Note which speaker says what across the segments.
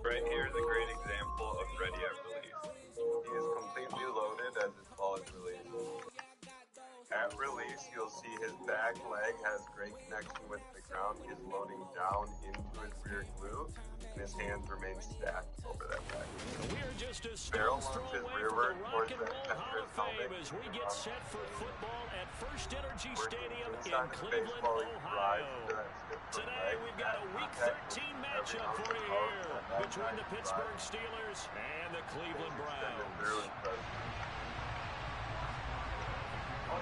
Speaker 1: right here is a great example of ready at release. He is completely loaded as his ball is released. At release, you'll see his back leg has great connection with the ground. He is loading down into his rear glute, and his hands remain stacked over that back. Barrel moves his rearward towards that center helmet.
Speaker 2: As we get set for football at First Energy Stadium in Cleveland,
Speaker 1: Ohio.
Speaker 2: Ohio. Today we've got a Week 13 matchup for you here between the Pittsburgh Steelers and the Cleveland Browns. On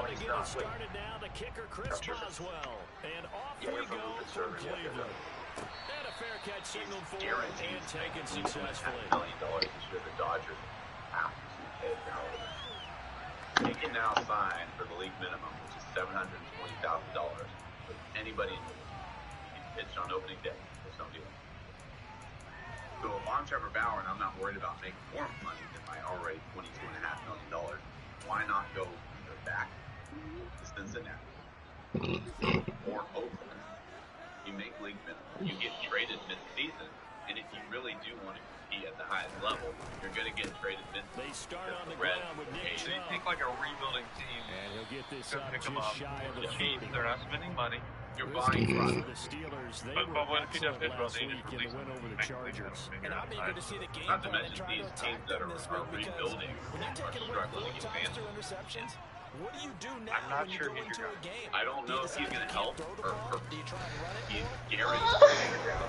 Speaker 2: to get it started now, the kicker Chris Boswell. And off we go for Cleveland. And a fair catch signaled for and taken successfully.
Speaker 3: $1 million this year, the Dodgers have to pay now. He can now sign for the league minimum, which is $720,000 with anybody in the league. He can pitch on opening day or somebody else. So if I'm Trevor Bauer and I'm not worried about making more money than my already $22.5 million, why not go either back to Cincinnati or Oakland? You make league minimum, you get traded mid-season, and if you really do want to compete at the highest level, you're going to get traded mid-season.
Speaker 2: They start on the ground with Nick
Speaker 1: So you think like a rebuilding team,
Speaker 2: and he'll get this up
Speaker 1: pick
Speaker 2: just
Speaker 1: them up.
Speaker 2: shy of the
Speaker 1: Cheap, they're not spending money.
Speaker 3: You're buying product.
Speaker 2: The Steelers, they
Speaker 1: But
Speaker 2: were
Speaker 1: what if he does
Speaker 2: excellent
Speaker 1: this,
Speaker 2: last
Speaker 1: they
Speaker 2: week
Speaker 1: just
Speaker 2: in the
Speaker 1: release
Speaker 2: win
Speaker 1: him?
Speaker 2: over the Chargers.
Speaker 4: And I'm eager to see the game
Speaker 3: Not to
Speaker 4: plan and
Speaker 3: mention
Speaker 4: try to
Speaker 3: these
Speaker 4: attack
Speaker 3: teams that
Speaker 4: them
Speaker 3: are
Speaker 4: this week, because
Speaker 3: rebuilding
Speaker 4: when you're
Speaker 3: are
Speaker 4: taking away
Speaker 3: struggling
Speaker 4: 4
Speaker 3: against
Speaker 4: touchdowns
Speaker 3: Vanderbilt.
Speaker 4: or interceptions, what do you do now
Speaker 1: I'm not
Speaker 4: when you
Speaker 1: sure
Speaker 4: go
Speaker 1: he's
Speaker 4: into
Speaker 1: your
Speaker 4: a game?
Speaker 3: I don't know if he's going to help or hurt.
Speaker 4: Do you try and run it?
Speaker 3: He's
Speaker 4: Or
Speaker 3: guaranteed.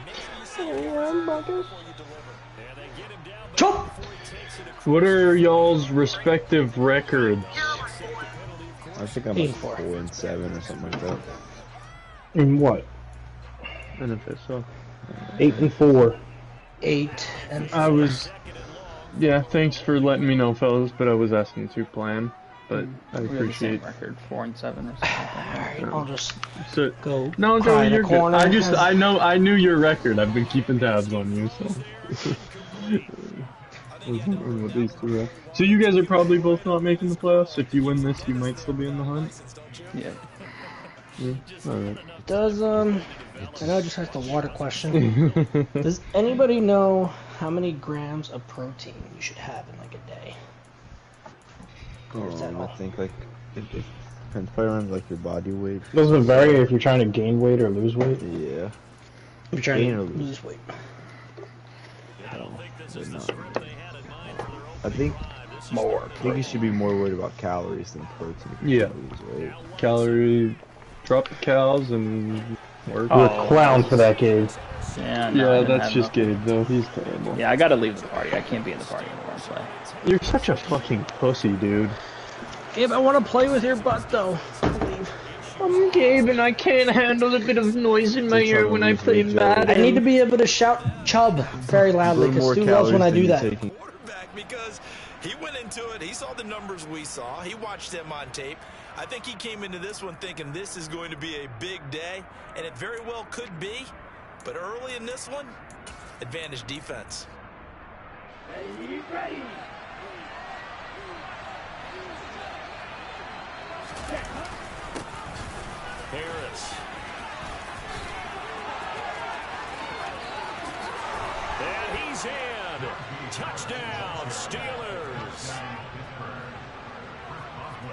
Speaker 4: maybe you see it before you deliver.
Speaker 2: And they get him down
Speaker 5: Chop!
Speaker 2: before he takes it across.
Speaker 5: What are y'all's respective records?
Speaker 6: I think I'm like 4-7 or something like that.
Speaker 5: In what?
Speaker 6: Nfasl.
Speaker 5: 8-4.
Speaker 7: 8-4.
Speaker 5: I was. Yeah, thanks for letting me know, fellas. But I was asking to plan. But I
Speaker 7: We have the same
Speaker 5: appreciate.
Speaker 7: record, 4-7 or something like that.
Speaker 5: Alright,
Speaker 7: I'll just
Speaker 5: So
Speaker 7: go.
Speaker 5: no,
Speaker 7: cry in a
Speaker 5: you're good.
Speaker 7: corner.
Speaker 5: I knew your record. I've been keeping tabs on you, so. With these two, yeah. So you guys are probably both not making the playoffs. If you win this, you might still be in the hunt.
Speaker 7: Yeah.
Speaker 5: Yeah. All right.
Speaker 7: Does I know I just asked a water question. Does anybody know how many grams of protein you should have in like a day? Or is that all?
Speaker 6: I think like it depends probably on like your body weight.
Speaker 5: Does it vary if you're trying to gain weight or lose weight?
Speaker 6: Yeah.
Speaker 7: If you're trying
Speaker 6: Gain
Speaker 7: to
Speaker 6: or lose?
Speaker 7: lose weight.
Speaker 6: I think
Speaker 7: More.
Speaker 6: I think you should be more worried about calories than protein. If you
Speaker 5: Yeah.
Speaker 6: lose weight.
Speaker 5: Calorie, drop the cows and work.
Speaker 7: Oh.
Speaker 5: You're a clown for that, Gabe.
Speaker 7: Yeah, no, I
Speaker 5: Yeah,
Speaker 7: didn't
Speaker 5: that's
Speaker 7: have
Speaker 5: just
Speaker 7: no-
Speaker 5: Gabe though. He's terrible.
Speaker 7: Yeah, I gotta leave the party. I can't be in the party anymore. So.
Speaker 5: You're such a fucking pussy, dude.
Speaker 7: Gabe, I want to play with your butt though. Leave.
Speaker 5: I'm Gabe and I can't handle a bit of noise in my
Speaker 6: You're
Speaker 5: ear
Speaker 6: trying
Speaker 5: when
Speaker 6: to
Speaker 5: I
Speaker 6: lose
Speaker 5: play
Speaker 6: weight, Joe.
Speaker 5: Madden.
Speaker 7: I need to be able to shout "Chub" very loudly
Speaker 6: Burn
Speaker 7: because
Speaker 6: more
Speaker 7: Stu loves when I
Speaker 6: calories
Speaker 7: do
Speaker 6: than
Speaker 7: that.
Speaker 6: you're taking.
Speaker 4: Quarterback, because he went into it, he saw the numbers we saw, he watched them on tape. I think he came into this one thinking this is going to be a big day, and it very well could be. But early in this one, advantage defense.
Speaker 2: Harris. And he's in. Touchdown, Steelers.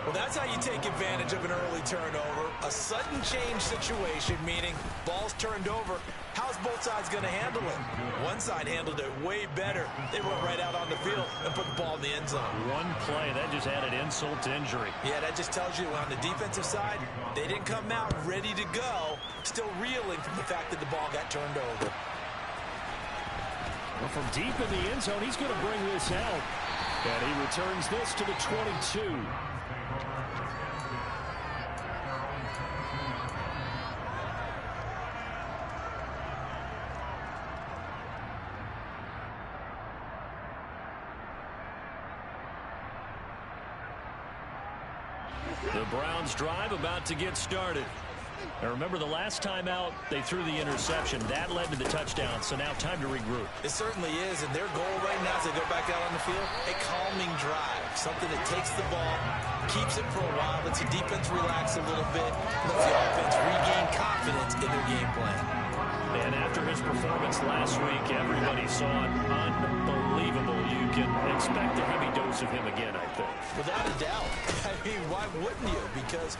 Speaker 4: Well, that's how you take advantage of an early turnover. A sudden change situation, meaning ball's turned over. How's both sides going to handle it? One side handled it way better. They went right out on the field and put the ball in the end zone.
Speaker 2: One play, that just added insult to injury.
Speaker 4: Yeah, that just tells you on the defensive side, they didn't come out ready to go, still reeling from the fact that the ball got turned over.
Speaker 2: Well, from deep in the end zone, he's going to bring this out. And he returns this to the 22. The Browns drive about to get started. Now remember, the last time out, they threw the interception. That led to the touchdown, so now time to regroup.
Speaker 4: It certainly is, and their goal right now as they go back out on the field, a calming drive, something that takes the ball, keeps it for a while, lets the defense relax a little bit, lets the offense regain confidence in their game plan.
Speaker 2: And after his performance last week, everybody saw it. Unbelievable. You can expect a heavy dose of him again, I think.
Speaker 4: Without a doubt. I mean, why wouldn't you? Because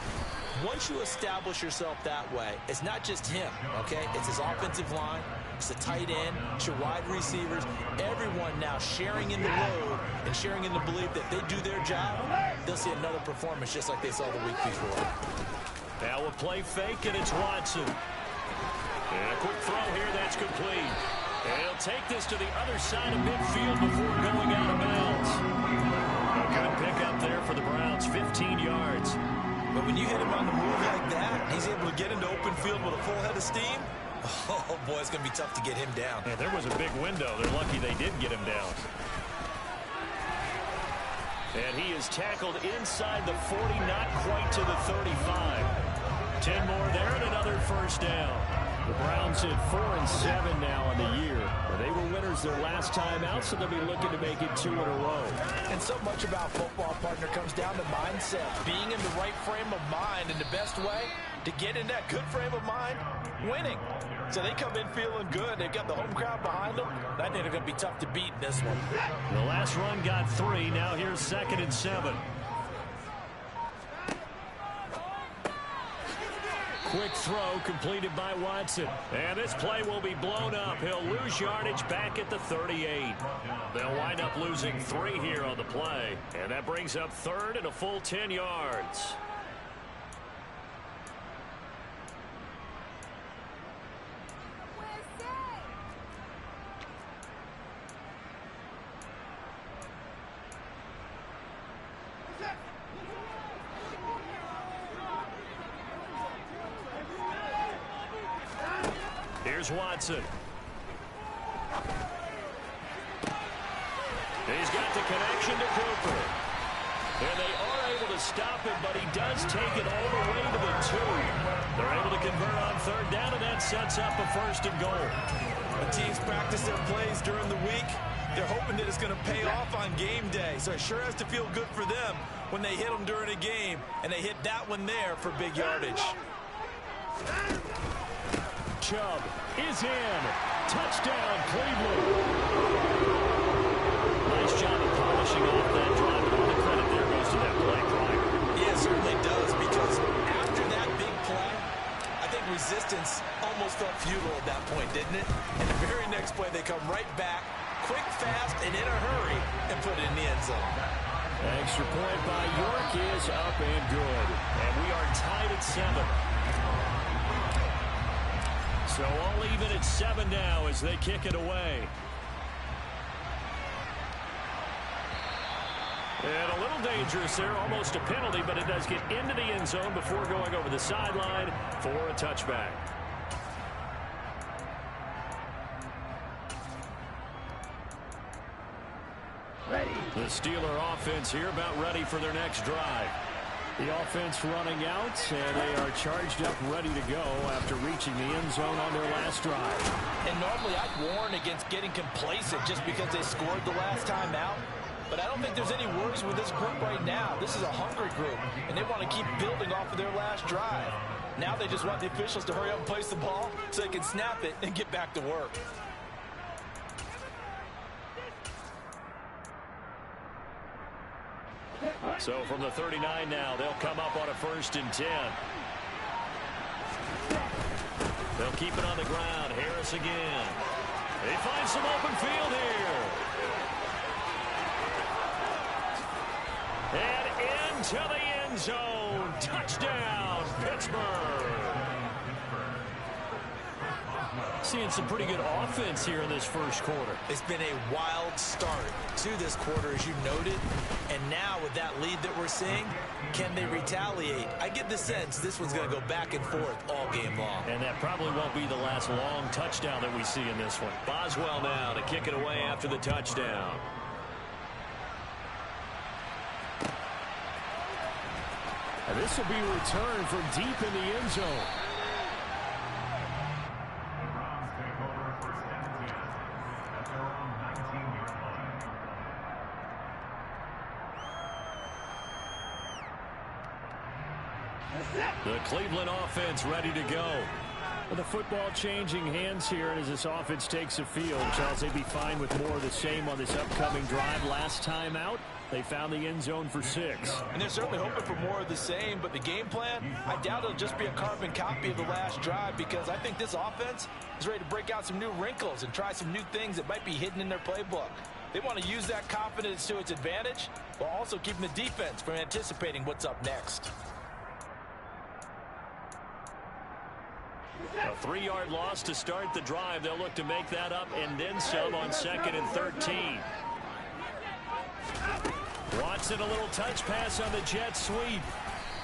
Speaker 4: once you establish yourself that way, it's not just him, okay? It's his offensive line, it's the tight end, it's your wide receivers, everyone now sharing in the load and sharing in the belief that they do their job, they'll see another performance just like they saw the week before.
Speaker 2: Now a play fake, and it's Watson. And a quick throw here, that's complete. And he'll take this to the other side of midfield before going out of bounds. A good pickup there for the Browns, 15 yards.
Speaker 4: But when you hit him on the move like that, he's able to get into open field with a full head of steam. Oh, boy, it's going to be tough to get him down.
Speaker 2: And there was a big window. They're lucky they did get him down. And he is tackled inside the 40, not quite to the 35. 10 more there and another first down. The Browns hit 4-7 now on the year. They were winners their last time out, so they'll be looking to make it 2 in a row.
Speaker 4: And so much about football, partner, comes down to mindset. Being in the right frame of mind, and the best way to get in that good frame of mind, winning. So they come in feeling good. They've got the home crowd behind them. I think they're going to be tough to beat in this one.
Speaker 2: The last run got 3. Now here's 2nd and 7. Quick throw completed by Watson. And this play will be blown up. He'll lose yardage back at the 38. They'll wind up losing 3 here on the play. And that brings up 3rd and a full 10 yards. Here's Watson. He's got the connection to Cooper. And they are able to stop him, but he does take it all the way to the 2. They're able to convert on 3rd down, and that sets up a 1st and goal.
Speaker 4: When teams practice their plays during the week, they're hoping that it's going to pay off on game day. So it sure has to feel good for them when they hit them during a game, and they hit that one there for big yardage.
Speaker 2: Chubb is in. Touchdown, Cleveland. Nice job of polishing off that drive, and all the credit there goes to that play, Brian.
Speaker 4: Yeah, it certainly does, because after that big play, I think resistance almost felt futile at that point, didn't it? And the very next play, they come right back, quick, fast, and in a hurry, and put it in the end zone.
Speaker 2: Extra point by York is up and good. And we are tied at 7. So all even at 7 now as they kick it away. And a little dangerous there, almost a penalty, but it does get into the end zone before going over the sideline for a touchback. The Steeler offense here about ready for their next drive. The offense running out, and they are charged up, ready to go after reaching the end zone on their last drive.
Speaker 4: And normally I'd warn against getting complacent just because they scored the last time out. But I don't think there's any worries with this group right now. This is a hungry group, and they want to keep building off of their last drive. Now they just want the officials to hurry up and place the ball so they can snap it and get back to work.
Speaker 2: So from the 39 now, they'll come up on a 1st and 10. They'll keep it on the ground. Harris again. They find some open field here. And into the end zone. Touchdown, Pittsburgh. Seeing some pretty good offense here in this first quarter.
Speaker 4: It's been a wild start to this quarter, as you noted. And now with that lead that we're seeing, can they retaliate? I get the sense this one's going to go back and forth all game long.
Speaker 2: And that probably won't be the last long touchdown that we see in this one. Boswell now to kick it away after the touchdown. And this will be returned from deep in the end zone. The Cleveland offense ready to go. With the football changing hands here, and as this offense takes the field, Charles, they'd be fine with more of the same on this upcoming drive. Last time out, they found the end zone for 6.
Speaker 4: And they're certainly hoping for more of the same, but the game plan, I doubt it'll just be a carbon copy of the last drive, because I think this offense is ready to break out some new wrinkles and try some new things that might be hidden in their playbook. They want to use that confidence to its advantage, while also keeping the defense from anticipating what's up next.
Speaker 2: A 3-yard loss to start the drive. They'll look to make that up and then some on 2nd and 13. Watson, a little touch pass on the jet sweep.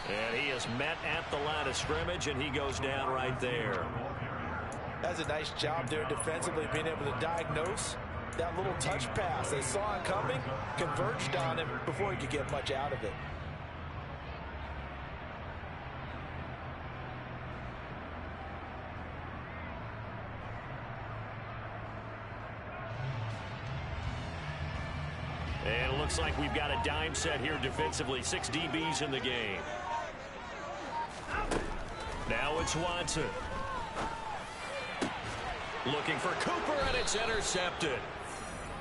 Speaker 2: And he is met at the line of scrimmage, and he goes down right there.
Speaker 4: That's a nice job there defensively, being able to diagnose that little touch pass. They saw it coming, converged on him before he could get much out of it.
Speaker 2: And it looks like we've got a dime set here defensively. 6 DBs in the game. Now it's Watson. Looking for Cooper, and it's intercepted.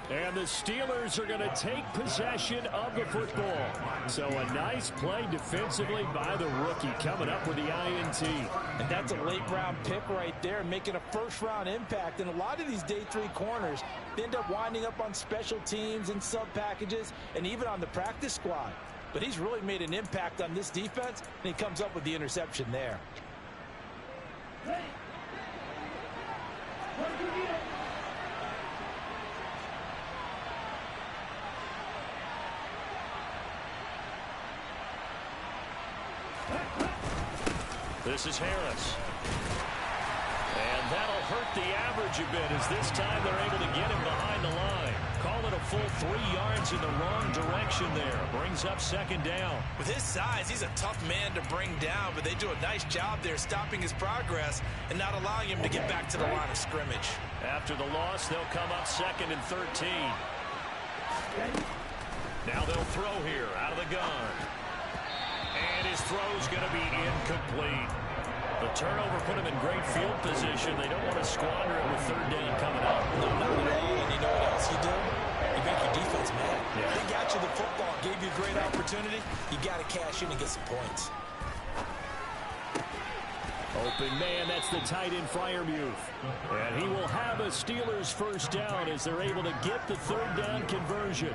Speaker 2: And the Steelers are going to take possession of the football. So a nice play defensively by the rookie, coming up with the INT.
Speaker 4: And that's a late-round pick right there, making a first-round impact. And a lot of these day 3 corners, they end up winding up on special teams and sub-packages and even on the practice squad. But he's really made an impact on this defense, and he comes up with the interception there.
Speaker 2: This is Harris. And that'll hurt the average a bit, as this time they're able to get him behind the line. Call it a full 3 yards in the wrong direction there. Brings up 2nd down.
Speaker 4: With his size, he's a tough man to bring down, but they do a nice job there stopping his progress and not allowing him to get back to the line of scrimmage.
Speaker 2: After the loss, they'll come up 2nd and 13. Now they'll throw here out of the gun. And his throw's going to be incomplete. The turnover put him in great field position. They don't want to squander it with 3rd down coming up.
Speaker 4: No, not at all. And you know what else you do? You make your defense mad.
Speaker 2: Yeah.
Speaker 4: They got you the football, gave you a great opportunity. You got to cash in and get some points.
Speaker 2: Open man, that's the tight end Freiermuth. And he will have a Steelers 1st down as they're able to get the 3rd down conversion.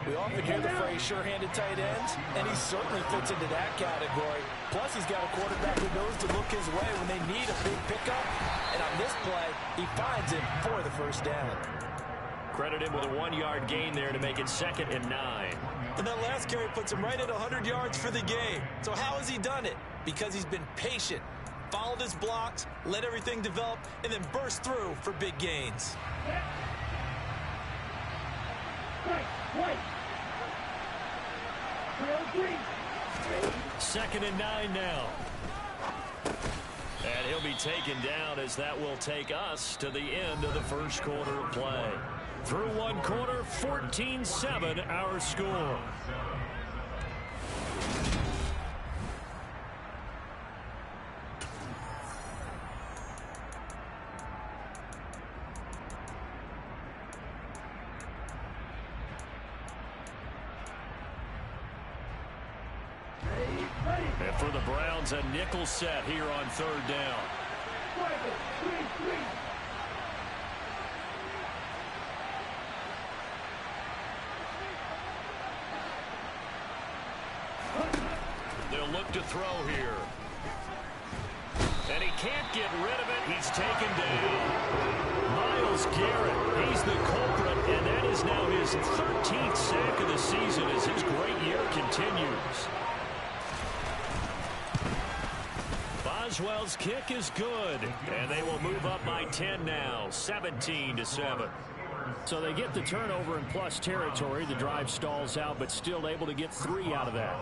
Speaker 4: We often hear the phrase sure-handed tight ends, and he certainly fits into that category. Plus, he's got a quarterback who knows to look his way when they need a big pickup. And on this play, he finds it for the 1st down.
Speaker 2: Credit him with a 1-yard gain there to make it 2nd and 9.
Speaker 4: And that last carry puts him right at 100 yards for the game. So how has he done it? Because he's been patient, followed his blocks, let everything develop, and then burst through for big gains.
Speaker 2: 2nd and 9 now. And he'll be taken down, as that will take us to the end of the 1st quarter of play. Through 1 quarter, 14-7 our score. And for the Browns, a nickel set here on 3rd down. They'll look to throw here. And he can't get rid of it. He's taken down. Myles Garrett, he's the culprit, and that is now his 13th sack of the season as his great year continues. Boswell's kick is good, and they will move up by 10 now, 17-7. So they get the turnover in plus territory. The drive stalls out, but still able to get 3 out of that.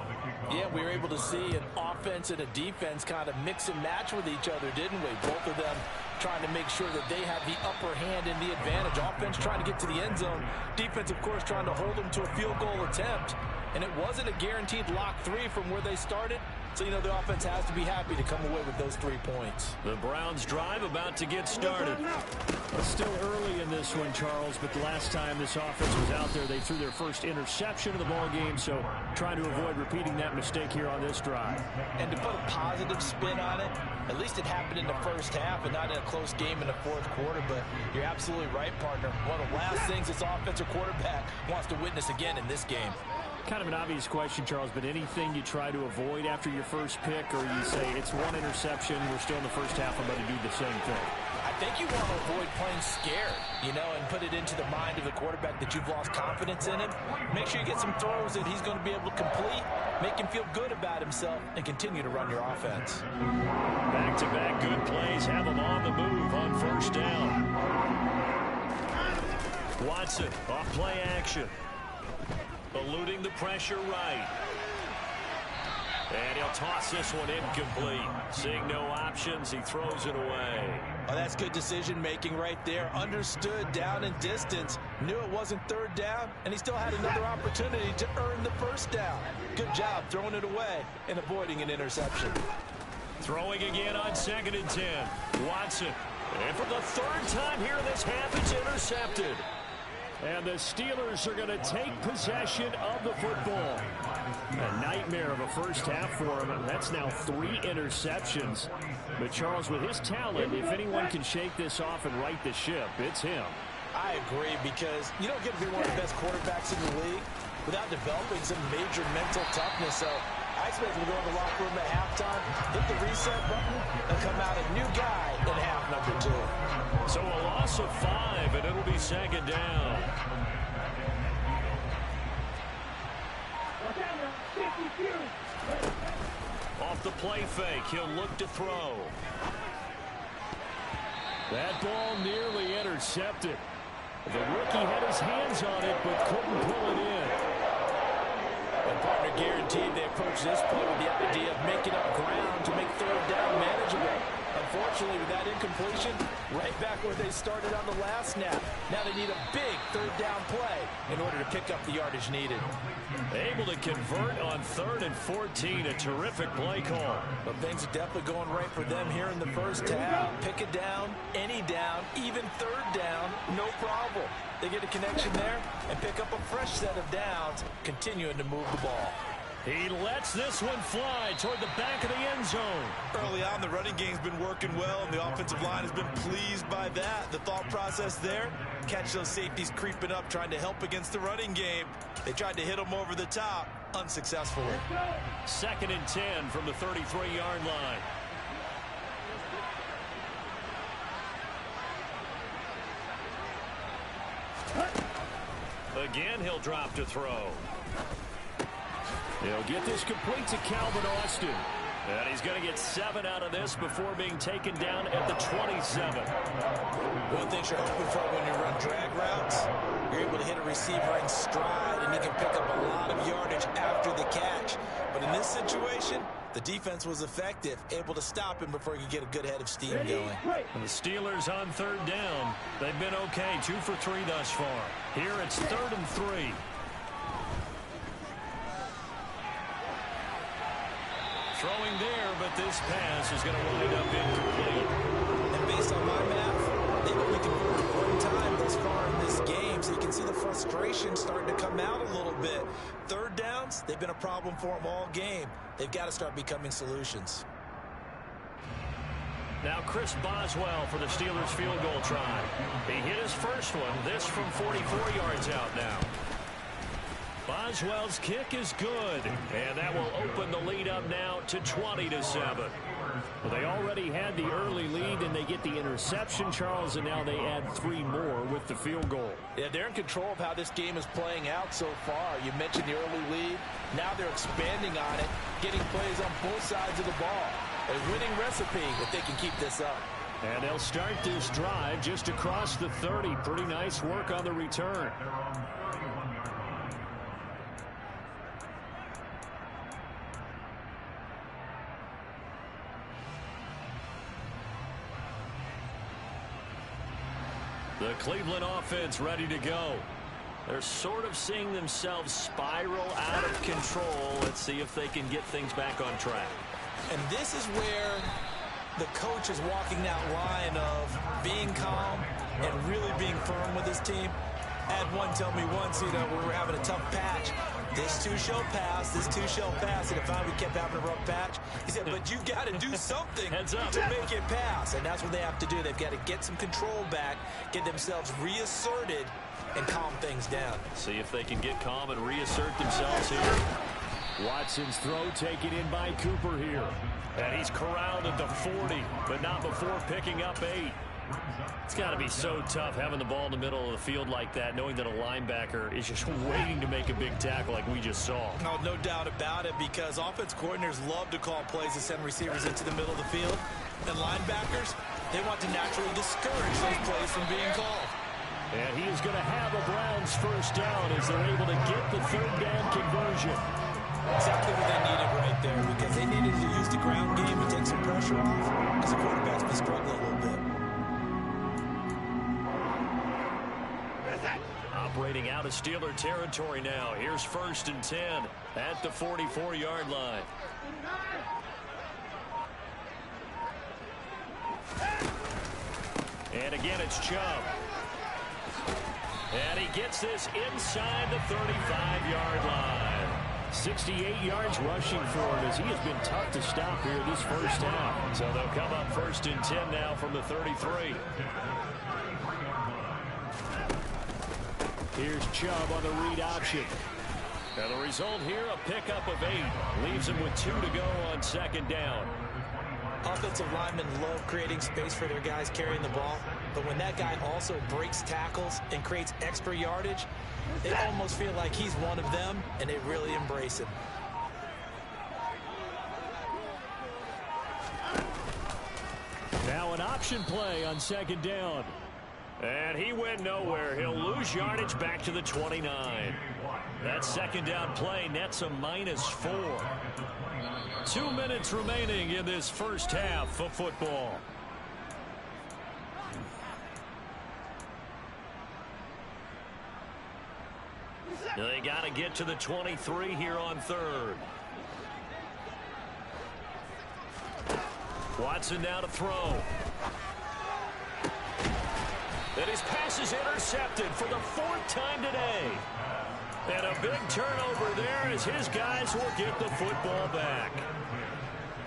Speaker 4: Yeah, we were able to see an offense and a defense kind of mix and match with each other, didn't we? Both of them trying to make sure that they have the upper hand and the advantage. Offense trying to get to the end zone. Defense, of course, trying to hold them to a field goal attempt. and it wasn't a guaranteed lock 3 from where they started. So, you know, the offense has to be happy to come away with those 3 points.
Speaker 2: The Browns drive about to get started. It's still early in this one, Charles, but the last time this offense was out there, they threw their first interception of the ball game, so trying to avoid repeating that mistake here on this drive.
Speaker 4: And to put a positive spin on it, at least it happened in the first half and not in a close game in the fourth quarter, but you're absolutely right, partner. One of the last things this offensive quarterback wants to witness again in this game.
Speaker 2: Kind of an obvious question, Charles, but anything you try to avoid after your first pick, or you say it's one interception, we're still in the first half, I'm going to do the same thing?
Speaker 4: I think you want to avoid playing scared, you know, and put it into the mind of the quarterback that you've lost confidence in him. Make sure you get some throws that he's going to be able to complete, make him feel good about himself, and continue to run your offense.
Speaker 2: Back-to-back good plays have him on the move on first down. Watson off play action. Eluding the pressure right. And he'll toss this one incomplete. Seeing no options, he throws it away.
Speaker 4: Oh, that's good decision-making right there. Understood down and distance. Knew it wasn't third down, and he still had another opportunity to earn the first down. Good job throwing it away and avoiding an interception.
Speaker 2: Throwing again on 2nd and 10. Watson. And for the third time here this half, it's intercepted. And the Steelers are going to take possession of the football. A nightmare of a first half for him. That's now 3 interceptions. But Charles, with his talent, if anyone can shake this off and right the ship, it's him.
Speaker 4: I agree, because you don't get to be one of the best quarterbacks in the league without developing some major mental toughness. So I expect him to go in the locker room at halftime, hit the reset button, and come out a new guy in half number 2.
Speaker 2: So a loss of 5, and it'll be 2nd down. Off the play fake, he'll look to throw. That ball nearly intercepted. The rookie had his hands on it, but couldn't pull it in.
Speaker 4: And partner guaranteed they approach this play with the idea of making up ground to make third down manageable. Unfortunately, with that incompletion, right back where they started on the last snap. Now they need a big third down play in order to pick up the yardage needed.
Speaker 2: Able to convert on 3rd and 14, a terrific play call.
Speaker 4: But things are definitely going right for them here in the first half. Pick it down, any down, even third down, no problem. They get a connection there and pick up a fresh set of downs, continuing to move the ball.
Speaker 2: He lets this one fly toward the back of the end zone.
Speaker 4: Early on, the running game's been working well, and the offensive line has been pleased by that. The thought process there, catch those safeties creeping up, trying to help against the running game. They tried to hit them over the top, unsuccessfully.
Speaker 2: 2nd and 10 from the 33-yard line. Again, he'll drop to throw. He'll get this complete to Calvin Austin. And he's going to get 7 out of this before being taken down at the 27.
Speaker 4: One thing you're hoping for when you run drag routes, you're able to hit a receiver in stride, and he can pick up a lot of yardage after the catch. But in this situation, the defense was effective, able to stop him before he could get a good head of steam going.
Speaker 2: And the Steelers on 3rd down. They've been okay, 2 for 3 thus far. Here it's 3rd and 3. Throwing there, but this pass is going to wind up incomplete.
Speaker 4: And based on my math, they've only converted 1 time thus far in this game, so you can see the frustration starting to come out a little bit. Third downs, they've been a problem for them all game. They've got to start becoming solutions.
Speaker 2: Now Chris Boswell for the Steelers field goal try. He hit his first one, this from 44 yards out now. Boswell's kick is good, and that will open the lead up now to 20-7. Well, they already had the early lead, and they get the interception, Charles, and now they add 3 more with the field goal.
Speaker 4: Yeah, they're in control of how this game is playing out so far. You mentioned the early lead. Now they're expanding on it, getting plays on both sides of the ball. A winning recipe if they can keep this up.
Speaker 2: And they'll start this drive just across the 30. Pretty nice work on the return. The Cleveland offense ready to go. They're sort of seeing themselves spiral out of control. Let's see if they can get things back on track.
Speaker 4: And this is where the coach is walking that line of being calm and really being firm with his team. I had one tell me once, we were having a tough patch. This too shall pass, this too shall pass. And if we kept having a rough patch, he said, but you got to do something to make it pass. And that's what they have to do. They've got to get some control back, get themselves reasserted, and calm things down.
Speaker 2: See if they can get calm and reassert themselves here. Watson's throw taken in by Cooper here. And he's corralled at the 40, but not before picking up 8. It's got to be so tough having the ball in the middle of the field like that, knowing that a linebacker is just waiting to make a big tackle like we just saw.
Speaker 4: No doubt about it, because offense coordinators love to call plays to send receivers into the middle of the field. And linebackers, they want to naturally discourage those plays from being called.
Speaker 2: And he is going to have a Browns first down as they're able to get the third down conversion.
Speaker 4: Exactly what they needed right there, because they needed to use the ground game and take some pressure off, because the quarterback's been struggling a little bit.
Speaker 2: Operating out of Steeler territory now. Here's 1st and 10 at the 44-yard line. And again, it's Chubb. And he gets this inside the 35-yard line. 68 yards rushing for him as he has been tough to stop here this first half. So they'll come up 1st and 10 now from the 33. Here's Chubb on the read option. And the result here, a pickup of 8. Leaves him with 2 to go on 2nd down.
Speaker 4: Offensive linemen love creating space for their guys carrying the ball. But when that guy also breaks tackles and creates extra yardage, they almost feel like he's one of them, and they really embrace him.
Speaker 2: Now an option play on 2nd down. And he went nowhere. He'll lose yardage back to the 29. That 2nd down play nets a -4. 2 minutes remaining in this first half of football. They got to get to the 23 here on 3rd. Watson now to throw. And his pass is intercepted for the 4th time today. And a big turnover there as his guys will get the football back.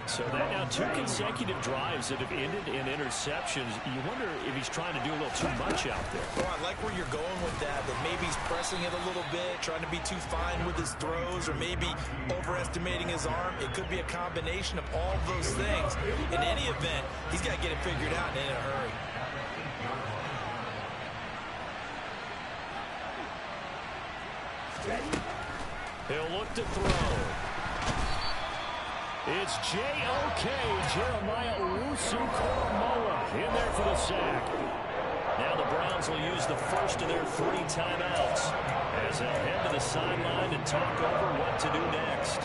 Speaker 2: So that now 2 consecutive drives that have ended in interceptions. You wonder if he's trying to do a little too much out there.
Speaker 4: Well, I like where you're going with that maybe he's pressing it a little bit, trying to be too fine with his throws, or maybe overestimating his arm. It could be a combination of all those things. In any event, he's got to get it figured out and in a hurry.
Speaker 2: He'll look to throw. It's J.O.K. Jeremiah Owusu-Koramoah in there for the sack. Now the Browns will use the first of their 3 timeouts as they'll head to the sideline and talk over what to do next.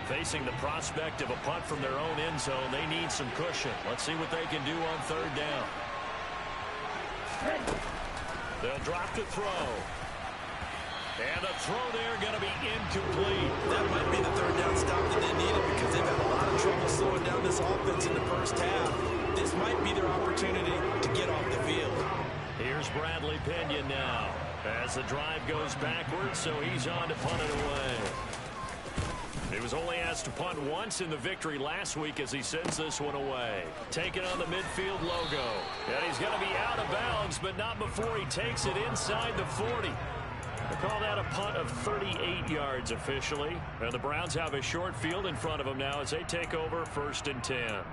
Speaker 2: Facing the prospect of a punt from their own end zone, they need some cushion. Let's see what they can do on 3rd down. They'll drop to throw. And the throw there going to be incomplete.
Speaker 4: That might be the 3rd down stop that they needed, because they've had a lot of trouble slowing down this offense in the first half. This might be their opportunity to get off the field.
Speaker 2: Here's Bradley Pinion now as the drive goes backwards, so he's on to punt it away. He was only asked to punt once in the victory last week as he sends this one away. Taking on the midfield logo. And he's going to be out of bounds, but not before he takes it inside the 40. They call that a punt of 38 yards officially. And the Browns have a short field in front of them now as they take over 1st and 10.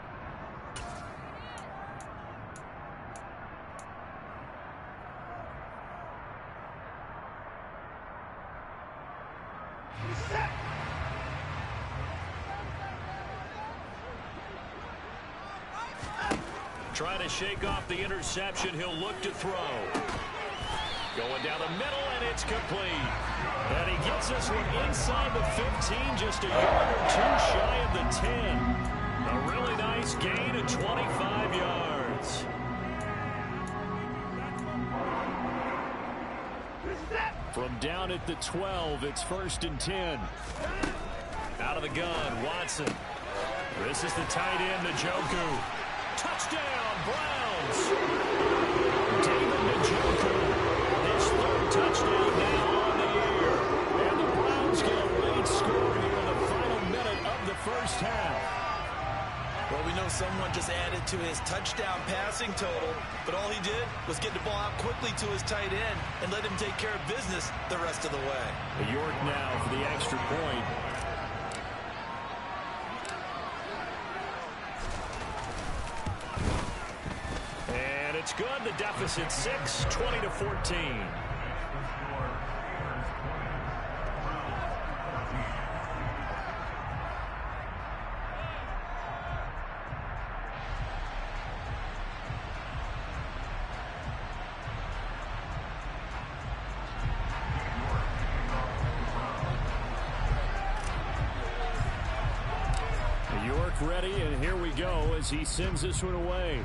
Speaker 2: Trying to shake off the interception. He'll look to throw. Going down the middle, and it's complete. And he gets this one inside the 15, just a yard or 2 shy of the 10. A really nice gain of 25 yards. From down at the 12, it's 1st and 10. Out of the gun, Watson. This is the tight end, Njoku. Touchdown, Browns. David Njoku, his 3rd touchdown now on the year. And the Browns get a late score here in the final minute of the first half.
Speaker 4: Well, we know someone just added to his touchdown passing total, but all he did was get the ball out quickly to his tight end and let him take care of business the rest of the way.
Speaker 2: York now for the extra point. And it's good. The deficit 6, 20-14. Ready, and here we go as he sends this one away.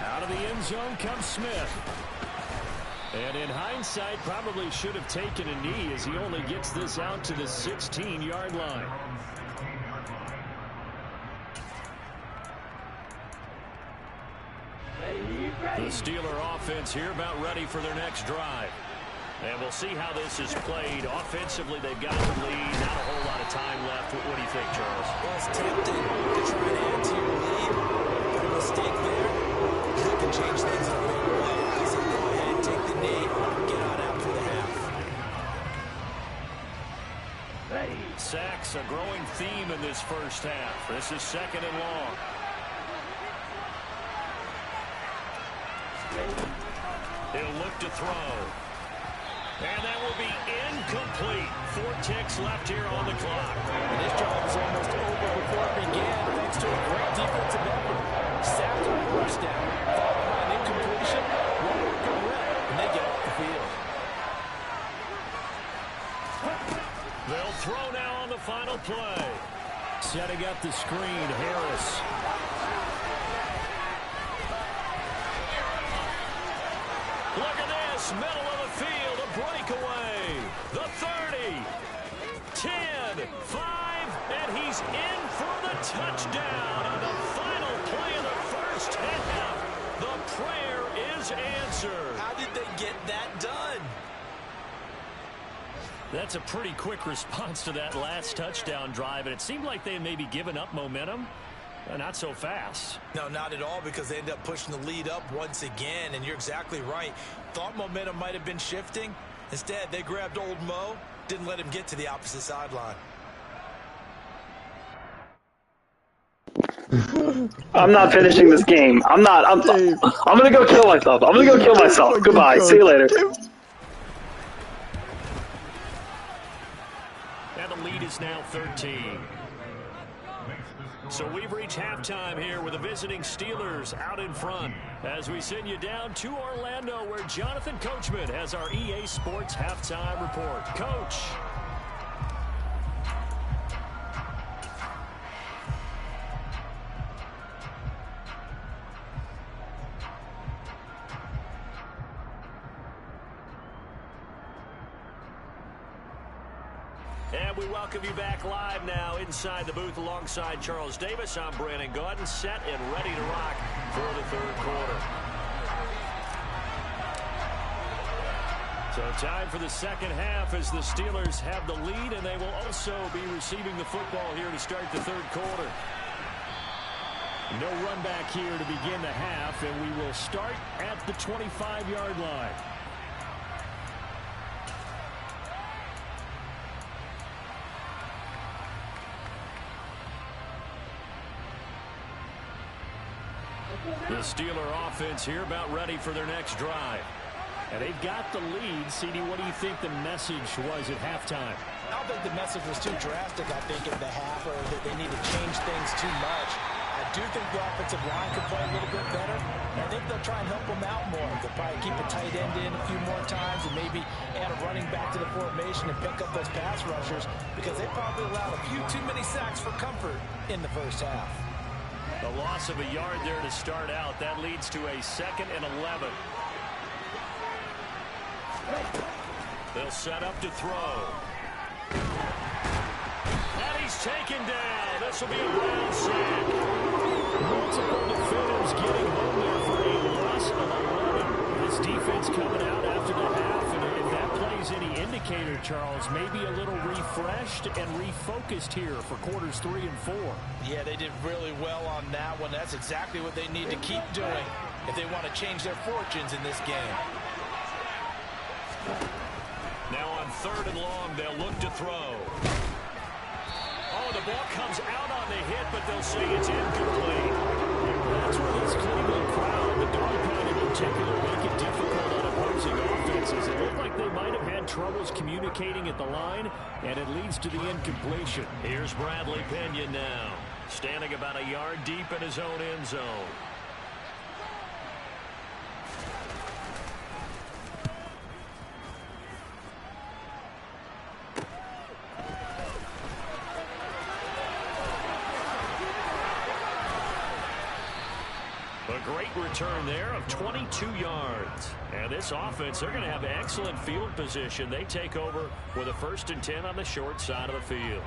Speaker 2: Out of the end zone comes Smith. And in hindsight, probably should have taken a knee as he only gets this out to the 16-yard line. The Steeler offense here about ready for their next drive. And we'll see how this is played. Offensively, they've got the lead. Not a whole lot of time left. What do you think, Charles?
Speaker 4: Well, it's tempting to try and add to your lead. But a mistake there, that can change things in a big way. So go ahead, take the knee, get on out for the half.
Speaker 2: Sacks, a growing theme in this first half. This is 2nd and long. He'll look to throw. And that will be incomplete. 4 ticks left here on the clock.
Speaker 4: And this drive was almost over before it began, thanks to a great defensive effort. Sacked on first down, followed by an incompletion, one working rep, and they get off the field.
Speaker 2: They'll throw now on the final play. Setting up the screen, Harris. Look at this, middle of the field, a breakaway. The 30, 10, 5, and he's in for the touchdown on the final play of the first half. The prayer is answered.
Speaker 4: How did they get that done?
Speaker 2: That's a pretty quick response to that last touchdown drive, and it seemed like they had maybe given up momentum. Not so fast.
Speaker 4: No, not at all, because they end up pushing the lead up once again, and you're exactly right. Thought momentum might have been shifting. Instead, they grabbed old Mo, didn't let him get to the opposite sideline.
Speaker 8: I'm not finishing this game. I'm going to go kill myself. I'm going to go kill myself. Goodbye. See you later.
Speaker 2: And the lead is now 13. So we've reached halftime here with the visiting Steelers out in front as we send you down to Orlando where Jonathan Coachman has our EA Sports halftime report. Coach. And we welcome you back live now inside the booth alongside Charles Davis. I'm Brandon Gaudin, set and ready to rock for the third quarter. So time for the second half as the Steelers have the lead, and they will also be receiving the football here to start the third quarter. No run back here to begin the half, and we will start at the 25-yard line. The Steeler offense here about ready for their next drive. And they've got the lead. CD, what do you think the message was at halftime?
Speaker 9: I don't think the message was too drastic, I think, at the half, or that they need to change things too much. I do think the offensive line could play a little bit better. I think they'll try and help them out more. They'll probably keep a tight end in a few more times and maybe add a running back to the formation and pick up those pass rushers because they probably allowed a few too many sacks for comfort in the first half.
Speaker 2: A loss of a yard there to start out. That leads to a 2nd and 11. They'll set up to throw. And he's taken down. This will be a Brown sack. Multiple defenders getting home there for a loss of 11. This defense coming out after the half, and if that plays any indicator, Charles, maybe a little refreshed and refocused here for quarters 3 and 4.
Speaker 9: Yeah, they did really well on that one. That's exactly what they need to keep doing if they want to change their fortunes in this game.
Speaker 2: Now on 3rd and long, they'll look to throw. Oh, the ball comes out on the hit, but they'll say it's incomplete. That's where this Cleveland crowd, the dog pound in particular, make it difficult on opposing offenses. It looked like they might have had troubles communicating at the line, and it leads to the incompletion. Here's Bradley Pinion now, standing about a yard deep in his own end zone. A great return there of 22 yards. And this offense, they're going to have excellent field position. They take over with a 1st and 10 on the short side of the field.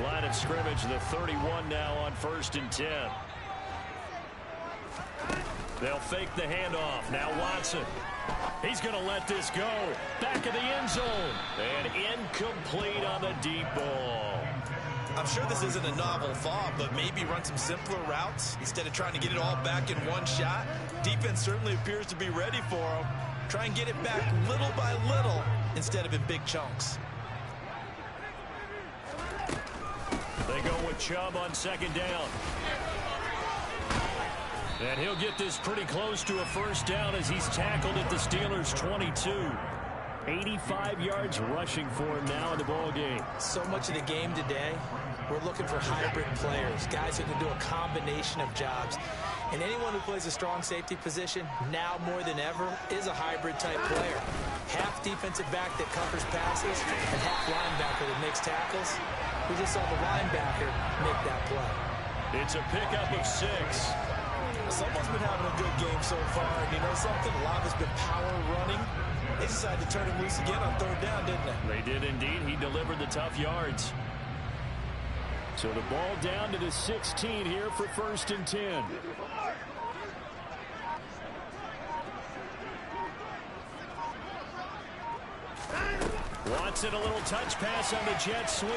Speaker 2: Line of scrimmage, the 31 now on 1st and 10. They'll fake the handoff. Now Watson. He's going to let this go. Back of the end zone. And incomplete on the deep ball.
Speaker 4: I'm sure this isn't a novel thought, but maybe run some simpler routes instead of trying to get it all back in one shot. Defense certainly appears to be ready for him. Try and get it back little by little instead of in big chunks.
Speaker 2: They go with Chubb on 2nd down. And he'll get this pretty close to a 1st down as he's tackled at the Steelers' 22. 85 yards rushing for him now in the ball game.
Speaker 9: So much of the game today, we're looking for hybrid players, guys who can do a combination of jobs. And anyone who plays a strong safety position, now more than ever, is a hybrid-type player. Half defensive back that covers passes and half linebacker that makes tackles. We just saw the linebacker make that play.
Speaker 2: It's a pickup of 6.
Speaker 9: Someone's been having a good game so far. And you know something? A lot has been power running. They decided to turn him loose again on 3rd down, didn't they?
Speaker 2: They did indeed. He delivered the tough yards. So the ball down to the 16 here for 1st and 10. Watson, a little touch pass on the jet sweep.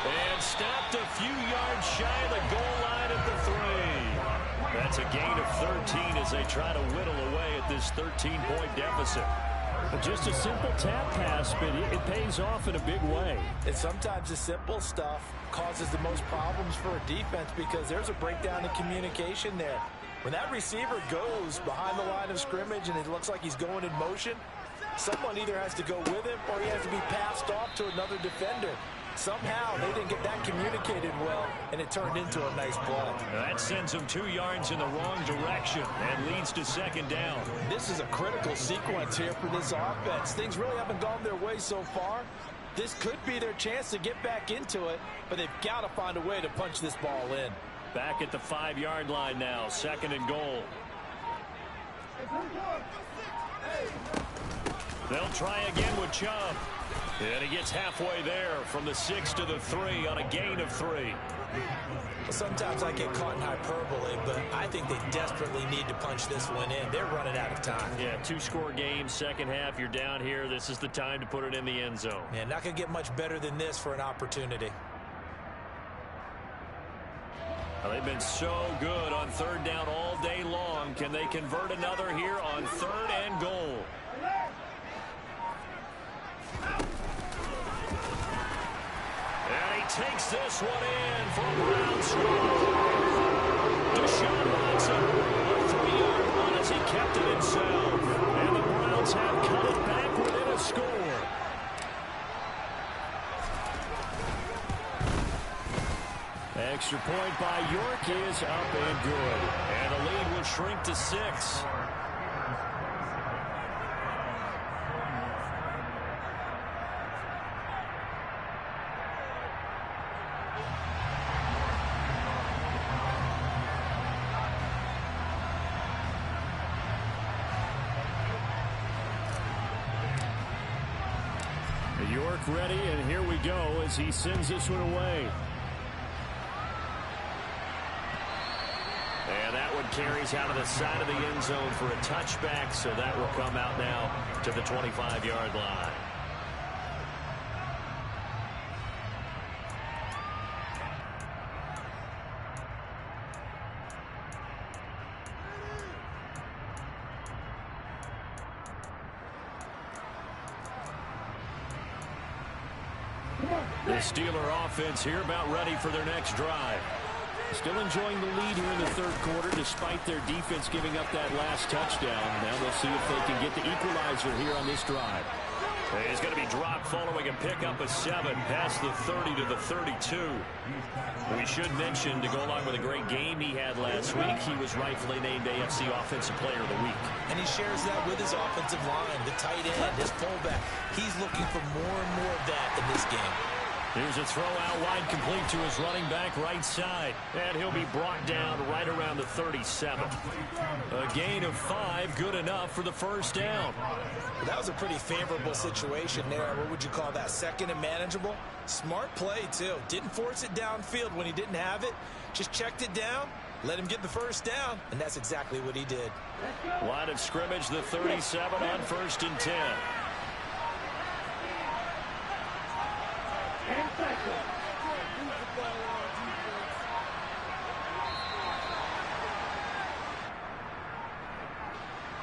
Speaker 2: And stopped a few yards shy of the goal line at the 3. That's a gain of 13 as they try to whittle away at this 13-point deficit. Just a simple tap pass, but it pays off in a big way.
Speaker 9: And sometimes the simple stuff causes the most problems for a defense because there's a breakdown in communication there. When that receiver goes behind the line of scrimmage and it looks like he's going in motion, someone either has to go with him or he has to be passed off to another defender. Somehow they didn't get that communicated well, and it turned into a nice play.
Speaker 2: That sends them 2 yards in the wrong direction and leads to 2nd down.
Speaker 9: This is a critical sequence here for this offense. Things really haven't gone their way so far. This could be their chance to get back into it, but they've got to find a way to punch this ball in.
Speaker 2: Back at the 5-yard line now, 2nd and goal. They'll try again with Chubb. And he gets halfway there from the 6 to the 3 on a gain of 3.
Speaker 9: Well, sometimes I get caught in hyperbole, but I think they desperately need to punch this one in. They're running out of time.
Speaker 2: Yeah, 2-score game, second half, you're down here. This is the time to put it in the end zone.
Speaker 9: Yeah, not going to get much better than this for an opportunity.
Speaker 2: Well, they've been so good on 3rd down all day long. Can they convert another here on 3rd and goal? And he takes this one in for a Brown score. Deshaun Watson, a 3-yard run as he kept it himself. And the Browns have cut it back within a score. Extra point by York is up and good. And the lead will shrink to 6. York ready, and here we go as he sends this one away. And that one carries out of the side of the end zone for a touchback, so that will come out now to the 25-yard line. The Steeler offense here about ready for their next drive. Still enjoying the lead here in the third quarter despite their defense giving up that last touchdown. Now they'll see if they can get the equalizer here on this drive. He's going to be dropped following a pickup of 7 past the 30 to the 32. We should mention, to go along with a great game he had last week, he was rightfully named AFC Offensive Player of the Week.
Speaker 9: And he shares that with his offensive line, the tight end, his fullback. He's looking for more and more of that in this game.
Speaker 2: Here's a throw out wide, complete to his running back right side. And he'll be brought down right around the 37. A gain of 5, good enough for the first down.
Speaker 9: Well, that was a pretty favorable situation there. What would you call that? Second and manageable? Smart play, too. Didn't force it downfield when he didn't have it. Just checked it down, let him get the first down, and that's exactly what he did.
Speaker 2: Line of scrimmage, the 37 on 1st and 10.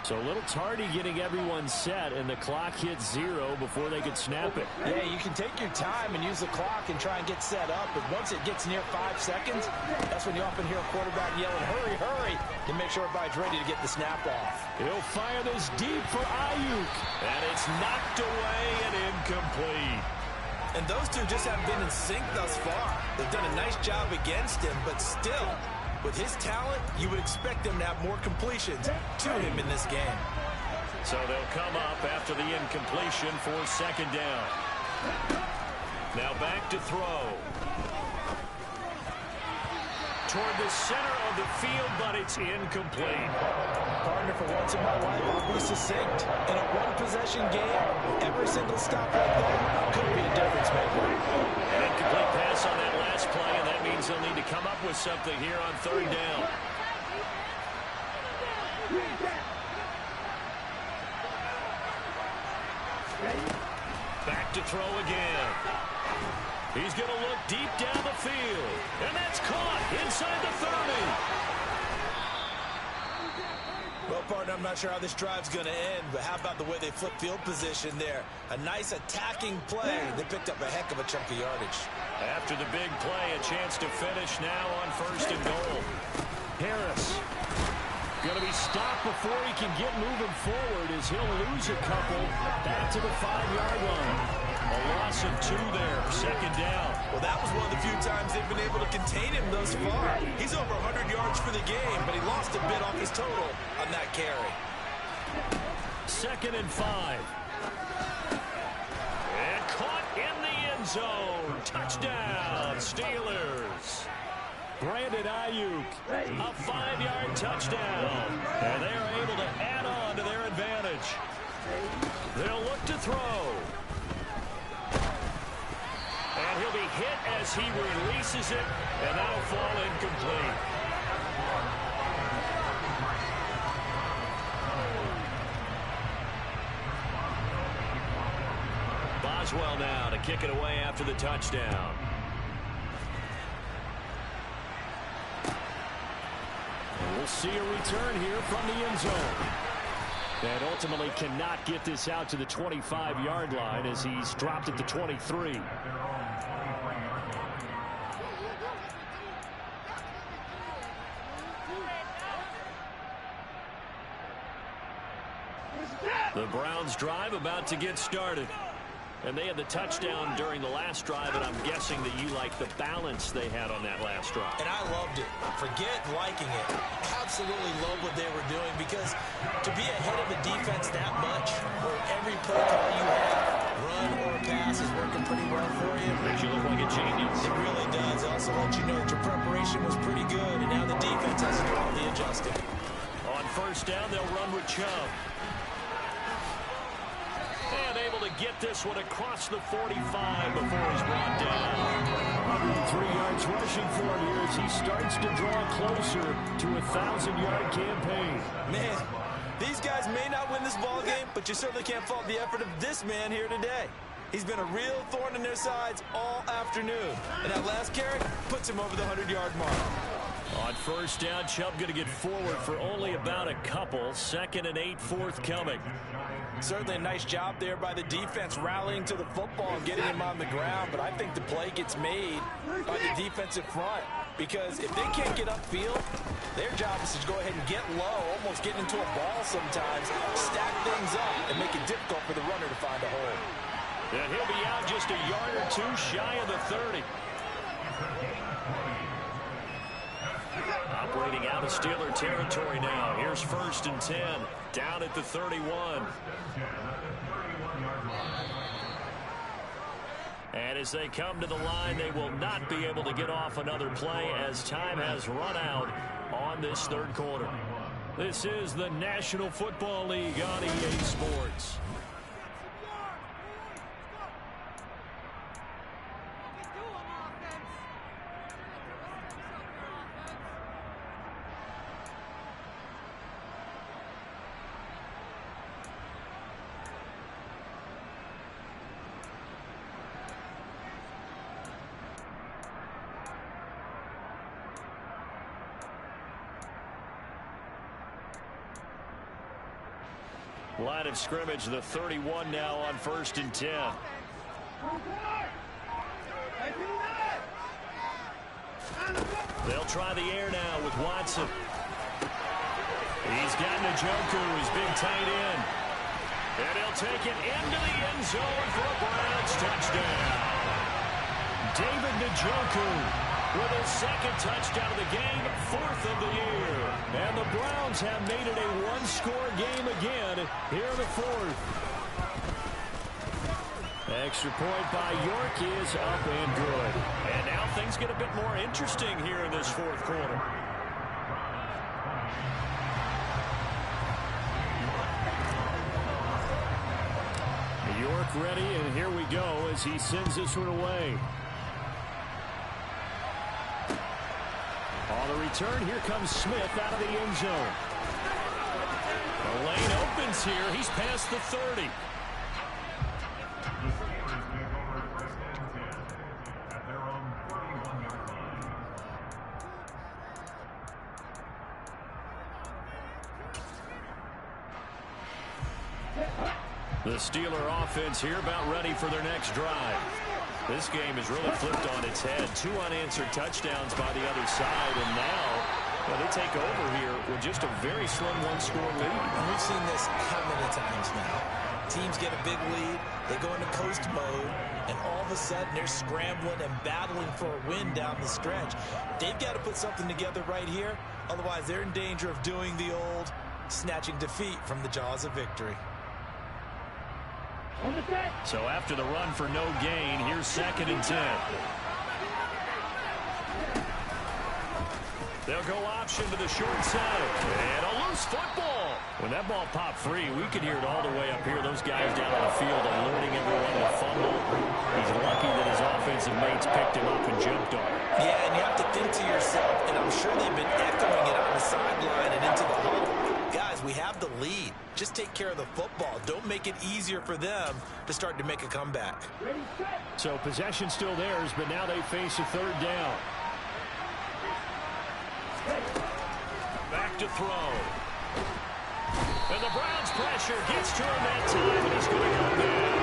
Speaker 2: So a little tardy getting everyone set, and the clock hits 0 before they could snap it.
Speaker 9: Yeah, you can take your time and use the clock and try and get set up, but once it gets near 5 seconds, that's when you often hear a quarterback yelling, hurry, hurry, to make sure everybody's ready to get the snap off.
Speaker 2: He'll fire this deep for Ayuk, and it's knocked away and incomplete.
Speaker 9: And those two just haven't been in sync thus far. They've done a nice job against him, but still, with his talent, you would expect them to have more completions to him in this game.
Speaker 2: So they'll come up after the incompletion for 2nd down. Now back to throw. Toward the center of the field, but it's incomplete.
Speaker 9: Partner, for once in my life, I'll be succinct. In a one-possession game, every single stop like that could be a difference maker.
Speaker 2: An incomplete pass on that last play, and that means they'll need to come up with something here on 3rd down. Back to throw again. He's going to look deep down the field, and that's caught inside the 30.
Speaker 9: Well, partner, I'm not sure how this drive's going to end, but how about the way they flip field position there? A nice attacking play. They picked up a heck of a chunk of yardage.
Speaker 2: After the big play, a chance to finish now on 1st and goal. Harris going to be stopped before he can get moving forward as he'll lose a couple back to the 5-yard line. A loss of 2 there, 2nd down.
Speaker 9: Well, that was one of the few times they've been able to contain him thus far. He's over 100 yards for the game, but he lost a bit off his total on that carry.
Speaker 2: 2nd and 5. And caught in the end zone. Touchdown, Steelers. Brandon Ayuk, a 5-yard touchdown. And they are able to add on to their advantage. They'll look to throw. And he'll be hit as he releases it, and that'll fall incomplete. Boswell now to kick it away after the touchdown. And we'll see a return here from the end zone. And ultimately cannot get this out to the 25-yard line as he's dropped at the 23. The Browns drive about to get started. And they had the touchdown during the last drive, and I'm guessing that you like the balance they had on that last drive.
Speaker 9: And I loved it. Forget liking it. Absolutely love what they were doing, because to be ahead of a defense that much, where every play call you have, run or pass, is working pretty well for you.
Speaker 2: Makes you look like a genius.
Speaker 9: It really does. It also lets you know that your preparation was pretty good, and now the defense has to do all the adjusting.
Speaker 2: On 1st down, they'll run with Chubb. And able to get this one across the 45 before he's brought down. 103 yards rushing for him here as he starts to draw closer to a 1,000-yard campaign.
Speaker 9: Man, these guys may not win this ball game, but you certainly can't fault the effort of this man here today. He's been a real thorn in their sides all afternoon. And that last carry puts him over the 100-yard mark.
Speaker 2: On first down, Chubb going to get forward for only about a couple. 2nd and 8 forthcoming.
Speaker 9: Certainly a nice job there by the defense rallying to the football and getting him on the ground. But I think the play gets made by the defensive front. Because if they can't get upfield, their job is to go ahead and get low, almost get into a ball sometimes, stack things up, and make it difficult for the runner to find a hole.
Speaker 2: And he'll be out just a yard or two shy of the 30. Operating out of Steeler territory now. Here's 1st and 10. Down at the 31. And as they come to the line, they will not be able to get off another play as time has run out on this 3rd quarter. This is the National Football League on EA Sports. Line of scrimmage, the 31 now on 1st and 10. They'll try the air now with Watson. He's got Njoku, his big tight end. And he'll take it into the end zone for a Browns touchdown. David Njoku with his 2nd touchdown of the game, 4th of the year. And the Browns have made it a one-score game again here in the 4th. Extra point by York is up and good. And now things get a bit more interesting here in this 4th quarter. York ready, and here we go as he sends this one away. On the return, here comes Smith out of the end zone. The lane opens here. He's past the 30. The Steeler offense here about ready for their next drive. This game is really flipped on its head. 2 unanswered touchdowns by the other side, and now they take over here with just a very slim one-score lead.
Speaker 9: And we've seen this how many times now? Teams get a big lead, they go into coast mode, and all of a sudden they're scrambling and battling for a win down the stretch. They've got to put something together right here, otherwise they're in danger of doing the old snatching defeat from the jaws of victory.
Speaker 2: So after the run for no gain, here's 2nd and 10. They'll go option to the short side. And a loose football. When that ball popped free, we could hear it all the way up here. Those guys down on the field alerting everyone to fumble. He's lucky that his offensive mates picked him up and jumped on it.
Speaker 9: Yeah, and you have to think to yourself, and I'm sure they've been echoing it on the sideline and into the huddle. Guys, we have the lead. Just take care of the football. Don't make it easier for them to start to make a comeback.
Speaker 2: So possession still theirs, but now they face a 3rd down. Back to throw. And the Browns pressure gets to him that time, and he's going to go down.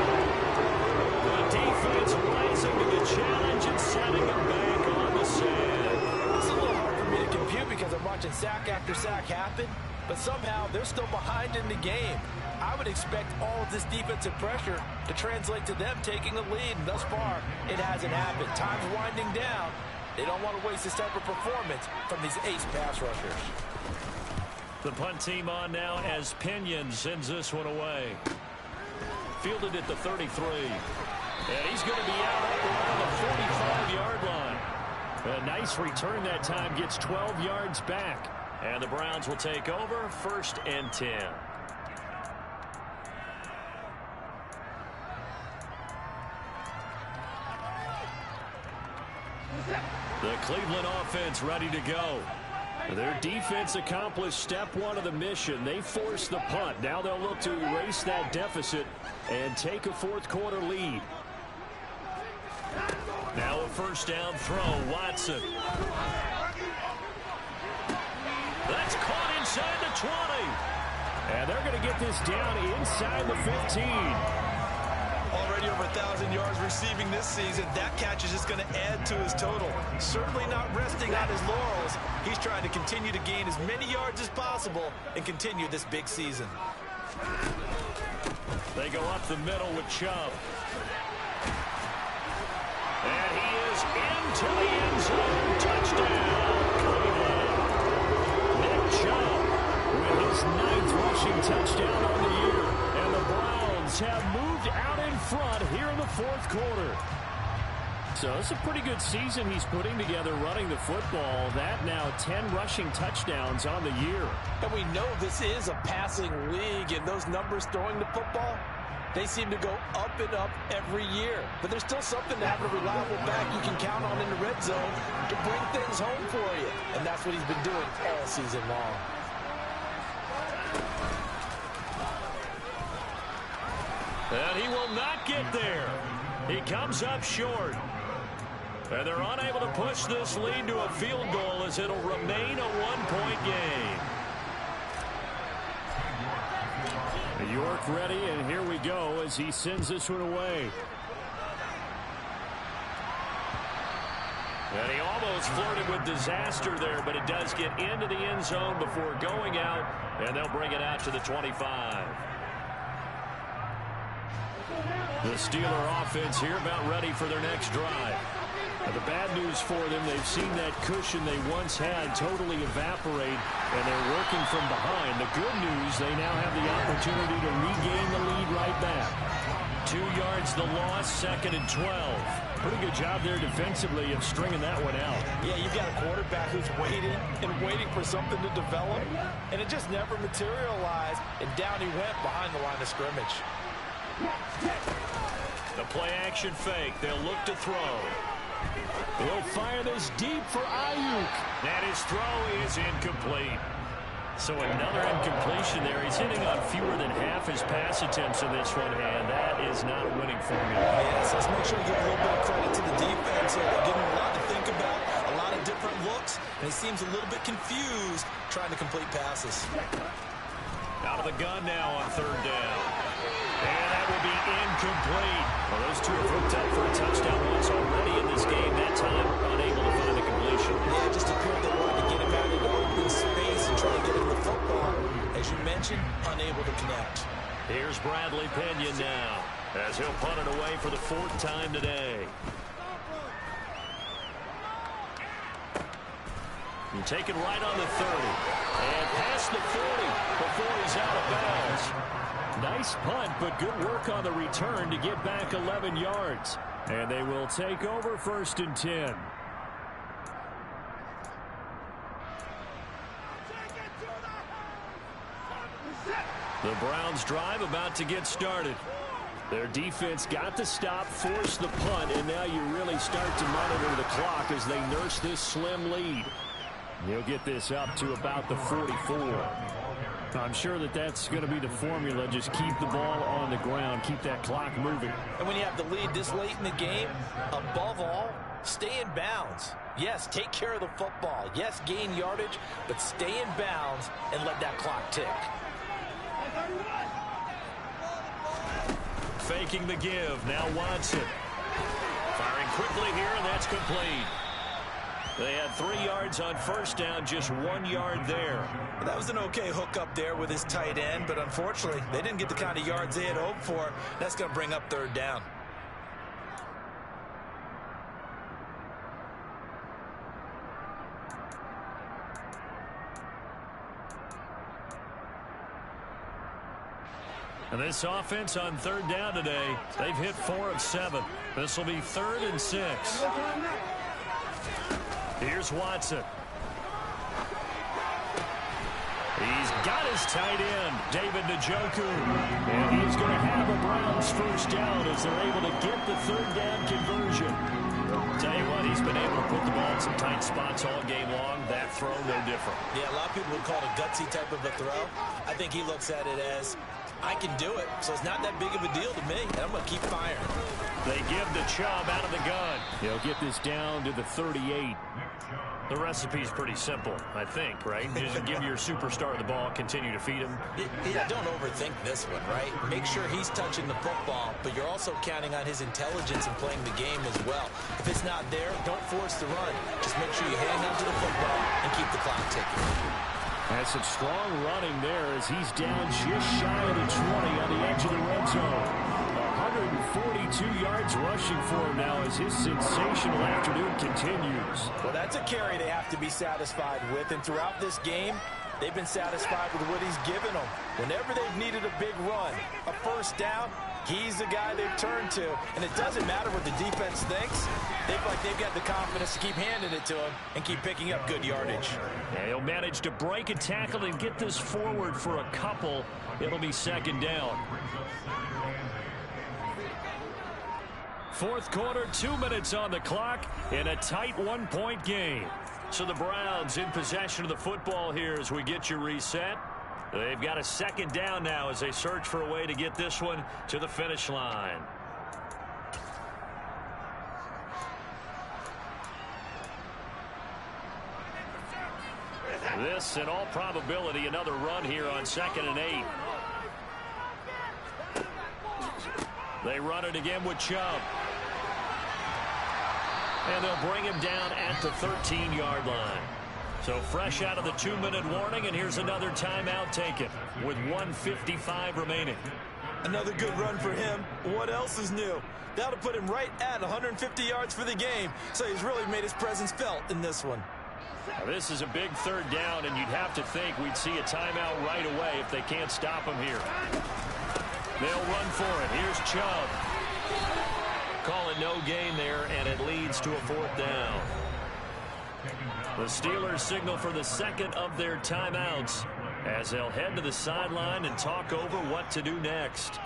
Speaker 2: The defense rising to the challenge and setting him back on the sand.
Speaker 9: It's a little hard for me to compute because I'm watching sack after sack happen, but somehow they're still behind in the game. I would expect all of this defensive pressure to translate to them taking a lead, and thus far, it hasn't happened. Time's winding down. They don't want to waste this type of performance from these ace pass rushers.
Speaker 2: The punt team on now as Pinion sends this one away. Fielded at the 33. And he's going to be out up around the 45-yard line. A nice return that time, gets 12 yards back. And the Browns will take over, 1st and 10. The Cleveland offense ready to go. Their defense accomplished step one of the mission. They forced the punt. Now they'll look to erase that deficit and take a fourth quarter lead. Now a first down throw. Watson. That's caught inside the 20. And they're going to get this down inside the 15.
Speaker 4: Already over 1,000 yards receiving this season. That catch is just going to add to his total. Certainly not resting on his laurels. He's trying to continue to gain as many yards as possible and continue this big season.
Speaker 2: They go up the middle with Chubb. And he is into the end zone. Touchdown, Cleveland. Nick Chubb with his 9th rushing touchdown on the year. And the Browns have moved out in front here in the fourth quarter. So it's a pretty good season he's putting together running the football. That now 10 rushing touchdowns on the year.
Speaker 9: And we know this is a passing league, and those numbers throwing the football, they seem to go up and up every year. But there's still something to have a reliable back you can count on in the red zone to bring things home for you. And that's what he's been doing all season long.
Speaker 2: And he will not get there. He comes up short. And they're unable to push this lead to a field goal as it'll remain a one-point game. York ready, and here we go as he sends this one away. And he almost flirted with disaster there, but it does get into the end zone before going out, and they'll bring it out to the 25. The Steeler offense here about ready for their next drive. And the bad news for them, they've seen that cushion they once had totally evaporate, and they're working from behind. The good news, they now have the opportunity to regain the lead right back. 2 yards the loss, 2nd and 12. Pretty good job there defensively of stringing that one out.
Speaker 9: Yeah, you've got a quarterback who's waiting and waiting for something to develop, and it just never materialized, and down he went behind the line of scrimmage.
Speaker 2: The play action fake. They'll look to throw. He'll fire this deep for Ayuk. And his throw is incomplete. So another incompletion there. He's hitting on fewer than half his pass attempts in this one, and that is not a winning formula.
Speaker 9: Yes, let's make sure we give a little bit of credit to the defense. They're giving him a lot to think about, a lot of different looks, and he seems a little bit confused trying to complete passes.
Speaker 2: Out of the gun now on 3rd down. And that will be incomplete. Well, those two have hooked up for a touchdown once already in this game. That time, unable to find the completion.
Speaker 9: Yeah, just appeared they wanted to get him out into open space and try to get him the football. As you mentioned, unable to connect.
Speaker 2: Here's Bradley Pinion now, as he'll punt it away for the 4th time today. And taken right on the 30. And past the 40 before he's out of bounds. Nice punt, but good work on the return to get back 11 yards. And they will take over 1st and 10. The Browns drive about to get started. Their defense got the stop, forced the punt, and now you really start to monitor the clock as they nurse this slim lead. He'll get this up to about the 44. I'm sure that that's going to be the formula. Just keep the ball on the ground. Keep that clock moving.
Speaker 9: And when you have the lead this late in the game, above all, stay in bounds. Yes, take care of the football. Yes, gain yardage, but stay in bounds and let that clock tick.
Speaker 2: Faking the give. Now Watson. Firing quickly here, and that's complete. They had 3 yards on 1st down, just 1 yard there.
Speaker 9: That was an okay hook up there with his tight end, but unfortunately, they didn't get the kind of yards they had hoped for. That's going to bring up 3rd down.
Speaker 2: And this offense on 3rd down today, they've hit 4 of 7. This will be 3rd and 6. Here's Watson. He's got his tight end, David Njoku. And he's going to have a Browns 1st down as they're able to get the 3rd down conversion. Tell you what, he's been able to put the ball in some tight spots all game long. That throw, no different.
Speaker 9: Yeah, a lot of people would call it a gutsy type of a throw. I think he looks at it as, I can do it, so it's not that big of a deal to me, and I'm going to keep firing.
Speaker 2: They give the Chubb out of the gun. He'll get this down to the 38. The recipe's pretty simple, I think, right? Just give your superstar the ball, continue to feed him.
Speaker 9: Yeah, don't overthink this one, right? Make sure he's touching the football, but you're also counting on his intelligence in playing the game as well. If it's not there, don't force the run. Just make sure you hang on to the football and keep the clock ticking.
Speaker 2: That's some strong running there as he's down just shy of the 20 on the edge of the red zone. 142 yards rushing for him now as his sensational afternoon continues.
Speaker 9: Well, that's a carry they have to be satisfied with, and throughout this game, they've been satisfied with what he's given them. Whenever they've needed a big run, a first down, he's the guy they've turned to. And it doesn't matter what the defense thinks. They feel like they've got the confidence to keep handing it to him and keep picking up good yardage.
Speaker 2: Yeah, he'll manage to break a tackle and get this forward for a couple. It'll be second down. Fourth quarter, 2 minutes on the clock in a tight one-point game. So the Browns in possession of the football here as we get you reset. They've got a second down now as they search for a way to get this one to the finish line. This, in all probability, another run here on 2nd and 8. They run it again with Chubb. And they'll bring him down at the 13-yard line. So fresh out of the 2-minute warning, and here's another timeout taken with 1:55 remaining.
Speaker 9: Another good run for him. What else is new? That'll put him right at 150 yards for the game, so he's really made his presence felt in this one.
Speaker 2: Now this is a big third down, and you'd have to think we'd see a timeout right away if they can't stop him here. They'll run for it. Here's Chubb. Call it no gain there, and it leads to a fourth down. The Steelers signal for the second of their timeouts as they'll head to the sideline and talk over what to do next.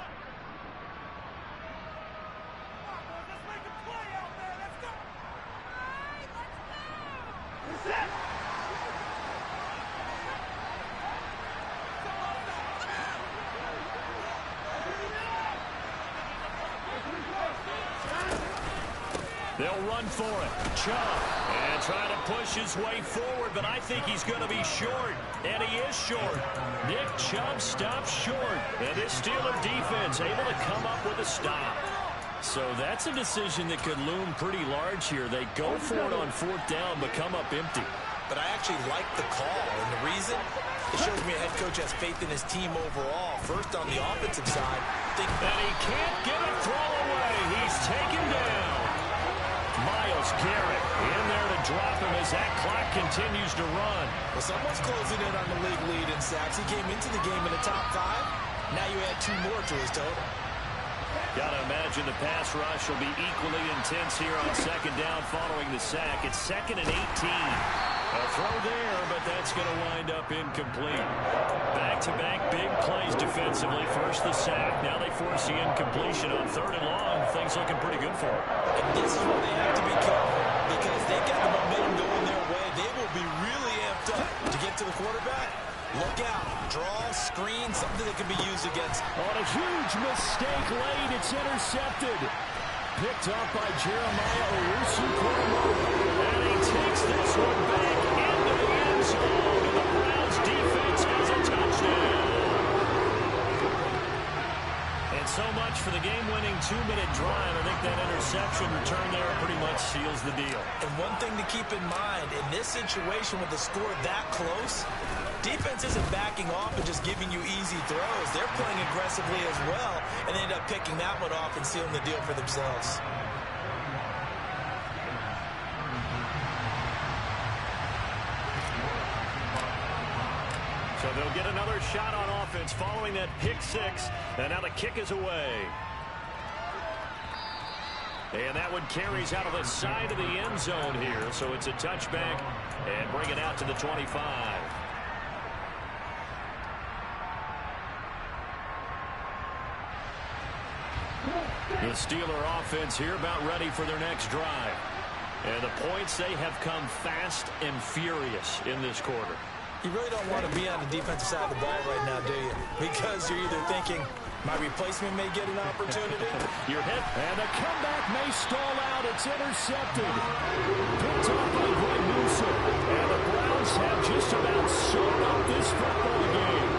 Speaker 2: They'll run for it. Chubb. And trying to push his way forward, but I think he's going to be short. And he is short. Nick Chubb stops short. And this Steeler defense able to come up with a stop. So that's a decision that could loom pretty large here. They go for it on fourth down, but come up empty.
Speaker 9: But I actually like the call. And the reason? It shows me a head coach has faith in his team overall. First on the offensive side.
Speaker 2: And he can't get a throw away. He's taken down. Myles Garrett in there to drop him as that clock continues to run.
Speaker 9: Well, someone's closing in on the league lead in sacks. He came into the game in the top 5. Now you add 2 more to his total.
Speaker 2: Got to imagine the pass rush will be equally intense here on second down following the sack. It's 2nd and 18. A throw there, but that's going to wind up incomplete. Back-to-back big plays defensively. First the sack. Now they force the incompletion on 3rd and long. Things looking pretty good for them.
Speaker 9: And this is where they have to be careful because they got the momentum going their way. They will be really amped up to get to the quarterback. Look out. Draw, screen, something that can be used against.
Speaker 2: On a huge mistake late. It's intercepted. Picked up by Jeremiah Owusu-Koramoah. And he takes this one back into the end zone. And the Browns defense has a touchdown. And so much for the game-winning 2-minute drive. I think that interception return there pretty much seals the deal.
Speaker 9: And one thing to keep in mind, in this situation with the score that close, defense isn't backing off and just giving you easy throws. They're playing aggressively as well, and they end up picking that one off and sealing the deal for themselves.
Speaker 2: So they'll get another shot on offense following that pick 6, and now the kick is away. And that one carries out of the side of the end zone here, so it's a touchback and bring it out to the 25. The Steeler offense here about ready for their next drive. And the points, they have come fast and furious in this quarter.
Speaker 9: You really don't want to be on the defensive side of the ball right now, do you? Because you're either thinking, my replacement may get an opportunity.
Speaker 2: You're hit, and the comeback may stall out. It's intercepted. Picked off by Greg Newsom. And the Browns have just about sewn up this football game.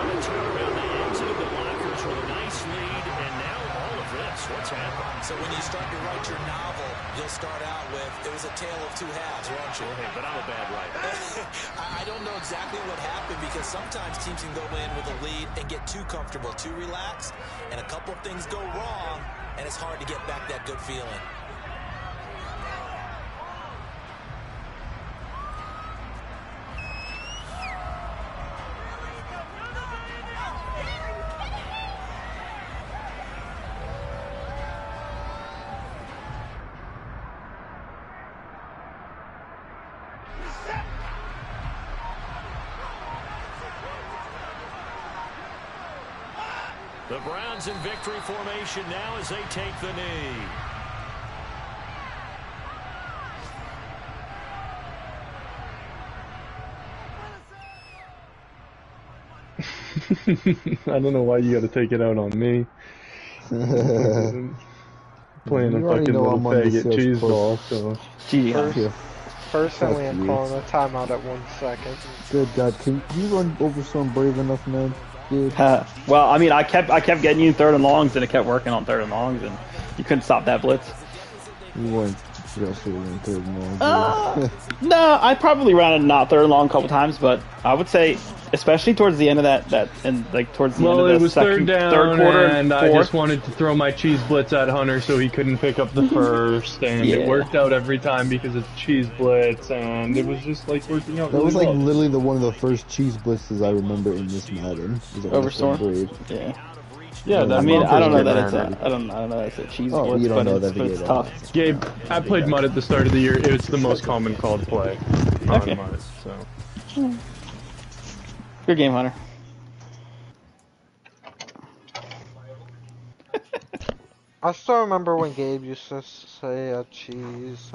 Speaker 2: On a turnaround, they exited the lockers with a nice lead, and now all of this. What's happened?
Speaker 9: So when you start to write your novel, you'll start out with, it was a tale of two halves, won't you?
Speaker 2: Okay, but I'm a bad writer.
Speaker 9: I don't know exactly what happened because sometimes teams can go in with a lead and get too comfortable, too relaxed, and a couple things go wrong, and it's hard to get back that good feeling.
Speaker 2: The Browns in victory formation now as they take the knee.
Speaker 5: I don't know why you got to take it out on me. Playing a fucking little faggot cheese ball, so.
Speaker 10: First, I am calling a timeout at 1 second.
Speaker 6: Good God, can you run over some brave enough, man? Dude.
Speaker 8: Well, I mean, I kept getting you third and longs, and it kept working on third and longs, and you couldn't stop that blitz.
Speaker 6: You weren't just in third and long.
Speaker 8: No, I probably ran it not third and long a couple times, but I would say, especially towards the end of that and like towards the end of the
Speaker 5: it was
Speaker 8: second,
Speaker 5: third
Speaker 8: quarter,
Speaker 5: and
Speaker 8: fourth.
Speaker 5: I just wanted to throw my cheese blitz at Hunter so he couldn't pick up the first, and it worked out every time because it's cheese blitz, and it was just like working out.
Speaker 6: That was
Speaker 5: really
Speaker 6: like
Speaker 5: well.
Speaker 6: literally one of the first cheese blitzes I remember in this Madden.
Speaker 8: Overstorm.
Speaker 5: Yeah,
Speaker 8: I mean, I don't know that it's I don't know that's a cheese blitz,
Speaker 6: you don't know
Speaker 8: but it's tough.
Speaker 5: Gabe, I played Mud at the start of the year. It's the most common called play on Mud, so.
Speaker 8: Good game, Hunter.
Speaker 10: I still remember when Gabe used to say a cheese.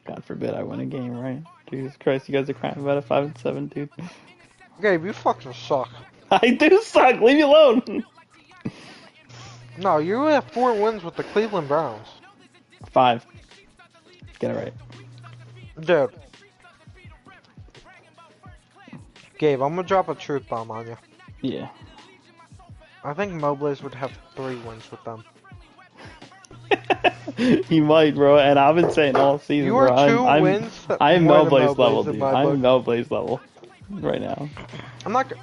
Speaker 8: God forbid I win a game, right? Jesus Christ, you guys are crying about a 5-7, dude.
Speaker 10: Gabe, you fucking suck.
Speaker 8: I do suck. Leave me alone.
Speaker 10: No, you have 4 wins with the Cleveland Browns.
Speaker 8: 5. Get it right.
Speaker 10: Dude. Gabe, I'm gonna drop a truth bomb on you.
Speaker 8: Yeah.
Speaker 10: I think Moblaze would have 3 wins with them.
Speaker 8: He might, bro. And I've been saying all season,
Speaker 10: you are
Speaker 8: bro.
Speaker 10: 2 wins.
Speaker 8: I'm
Speaker 10: more than
Speaker 8: Moblaze level, dude.
Speaker 10: in my
Speaker 8: I'm
Speaker 10: book.
Speaker 8: Moblaze level right now.
Speaker 10: I'm not. Who